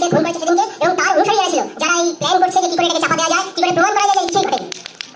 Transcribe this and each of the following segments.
সে খুন করেছে সেদিনকে এবং তার অনুসারীরা ছিল যারা এই প্ল্যান করছে যে কি করে এটাকে চাপা দেওয়া যায়, কি করে প্রমাণ করা যায় যে কিছুই ঘটেনি।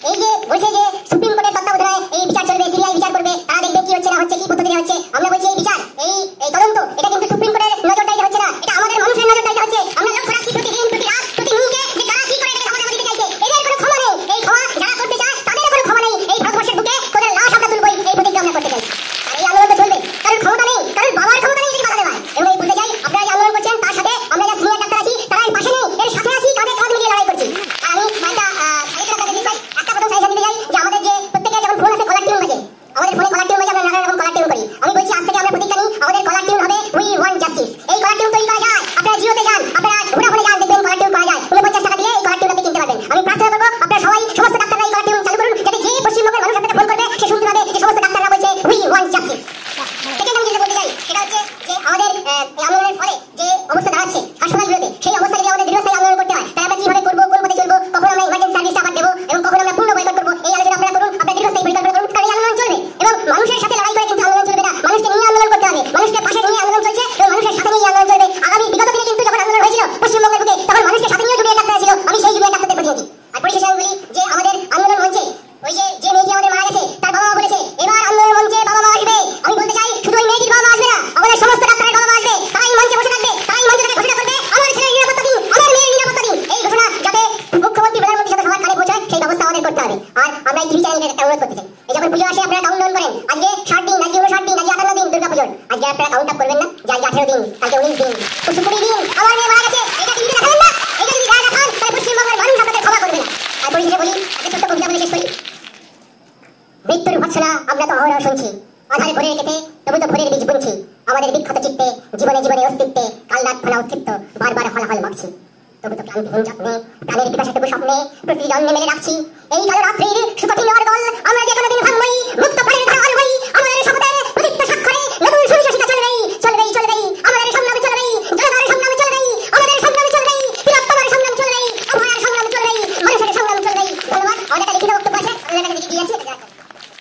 এই যে বলছে যে সুপ্রিম কোর্টের তত্ত্বাবধানে এই বিচার চলবে, সিবিআই বিচার করবে, তারা দেখবে কি হচ্ছে না হচ্ছে, কি পদ্ধতি হচ্ছে। আমরা বলছি এই বিচার, এই তদন্ত, এটা কিন্তু সুপ্রিম কোর্টের নজরদারিতে হচ্ছে না, এটা আমাদের মানুষের নজরদারিতে হচ্ছে। আমরা লক্ষ্য রাখছি প্রতিদিন, প্রতি রাত, প্রতি মিনিটে যে তারা কি করে এটাকে ক্ষমতা দিতে চাইছে। এদের কোনো ক্ষমা নেই, এই ক্ষমা যারা করতে চায় তাদের কোনো ক্ষমা নেই। এই ভারতবর্ষের বুকে তোদের লাশ আমরা তুলবই, এই প্রতিজ্ঞা আমরা করতে চাই। আর এই আন্দোলন চলবে, কারোর ক্ষমতা নেই, কারোর বাবার ক্ষমতা নেই বাধা দেওয়ার। এবং এই বলতে চাই আপনারা যে আন্দোলন করছেন তার সাথে আমরা যারা সিনিয়র ডাক্তার আছি তারা এর পাশে নেই, এর সাথে আছি, কাঁধে কাঁধ মিলিয়ে লড়াই করছি। আর আমি একটা প্রথম সাজেশন দিতে চাই যে আমাদের যে প্রত্যেকের যখন ফোন আছে কলার টিউন বাজে, আমাদের ফোনে কলার টিউন বাজে, আমরা নানা রকম কলার টিউন করি। আমি বলছি আজ থেকে আমরা প্রতিজ্ঞা নিই, আমাদের কলার টিউন হবে উই ওয়ান্ট জাস্টিস। এই কলার টিউন তৈরি করা যায়, আপনারা জিওতে যান, আপনারা ভোডাফোনে যান, দেখবেন কলার টিউন করা যায়। 49 টাকা দিলে এই কলার টিউন আপনি কিনতে পারবেন। আমি প্রার্থনা করবো আপনারা সবাই, সমস্ত ডাক্তাররা এই কলার টিউন চালু করুন, যাতে যে পশ্চিমবঙ্গের মানুষ আপনাকে ফোন করবে সে শুনতে পাবে যে সমস্ত ডাক্তাররা বলছে উই ওয়ান্ট জাস্টিস। সেকেন্ড আমি যেটা বলতে চাই সেটা হচ্ছে যে আমাদের এই আন্দোলনের ফলে যে অবস্থা দাঁড়াচ্ছে হাসপাতালগুলোতে, সেই অবস্থায় যদি আমাদের দীর্ঘস্থায়ী আন্দোলন করতে হয় তাহলে আমরা কিভাবে করবো, কোন পথে চলবো, কখন আমরা ইমার্জেন্সি সার্ভিসটা আবার দেবো এবং কখন আমরা পূর্ণ বয়কট করবো, এই আলোচনা আপনারা করুন, আপনারা দীর্ঘস্থায়ী পরিকল্পনা করুন। কারণ এই আন্দোলন চলবে এবং মানুষের সাথে লড়াই করে কিন্তু আন্দোলন চলবে না, মানুষকে নিয়ে আন্দোলন করতে হবে, মানুষকে পাশে নিয়ে আন্দোলন চলছে এবং মানুষের সাথে নিয়ে আন্দোলন চলবে। আগামী বিগত দিনে কিন্তু যখন আন্দোলন হয়েছিল পশ্চিমবঙ্গের বুকে তখন মানুষকে সাথে নিয়ে জুনিয়র ডাক্তার ছিল, আমি সেই জুনিয়র ডাক্তারদের প্রতিনিধি। আর পরিশেষে আমি বলি যে আমাদের আন্দোলন মঞ্চে ওই যে মেয়েটি আমাদের মারা গেছে তার বাবা মা বলেছে এবার আন্দোলন মঞ্চে বাবা মা আসবে। আমি বলতে চাই শুধু ওই মেয়েটির বাবা মা আসবে না, আমাদের সমস্ত ডাক্তারের বাবা মা আসবে, তারাই মঞ্চে বসে থাকবে, তারাই মঞ্চে থেকে ঘোষণা করবে আমার ছেলের নিরাপত্তা দিন, আমার মেয়ের নিরাপত্তা দিন। এই ঘোষণা যাতে মুখ্যমন্ত্রী প্রধানমন্ত্রীর সাথে সবার কানে পৌঁছায় সেই ব্যবস্থা আমাদের করতে হবে। আর আমরা এই টিভি চ্যানেলের একটা অনুরোধ করতে চাই, এই যখন পুজো আসে আপনারা কাউন্টডাউন করেন, আজকে 60 দিন, আজকে 59 দিন, আজকে 58 দিন দুর্গা পুজোর, আজকে আপনারা কাউন্ট আপ করবেন না যে আজকে 18 দিন, কালকে 19 দিন, 20 দিন আমার মেয়ে মারা গেছে, এটা টিভিতে দেখাবেন না। এটা যদি গায়ে দেখান তাহলে পশ্চিমবঙ্গের মানুষ আপনাদের ক্ষমা করবে না। আর পরিশেষে বলি একটা ছোট্ট কবিতা বলে শেষ করি। মৃত্যুর ভৎসনা আমরা তো অহরহ শুনছি, আধারে ভরে রেখেতে তবু তো ভোরের বীজ বুনছি, আমাদের বিখ্যাত চিত্তে জীবনে জীবনে অস্তিত্বে কাল রাত ফলা উত্থিত বারবার হলাহল মাখছি, তবু তো ক্লান্তিহীন যত্নে প্রাণের পিপাসাটুকু স্বপ্নে প্রতি জন্মে মেলে রাখছি এই কালো রাত্রির সুকঠিন